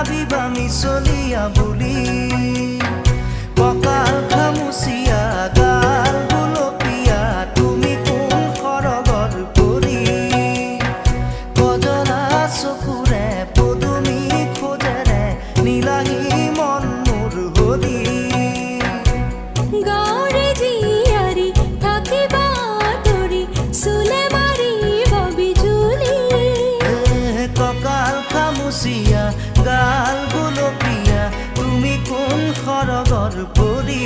ভাবিবা মিছলিয়া বুলি কঁকাল খামুচিয়া গাল গুলপীয়া তুমি কোন সৰগৰ পৰি কজলা চকুৰে পদুমী খোজেৰে নীলাহী মন মোৰ হলি গাঁৱৰে জীয়াৰী থাকিবা তৰি চুলে মাৰিব বিজুলি কঁকাল খামুচিয়া গাল গুলপীয়া তুমি কোন সৰগৰ পৰি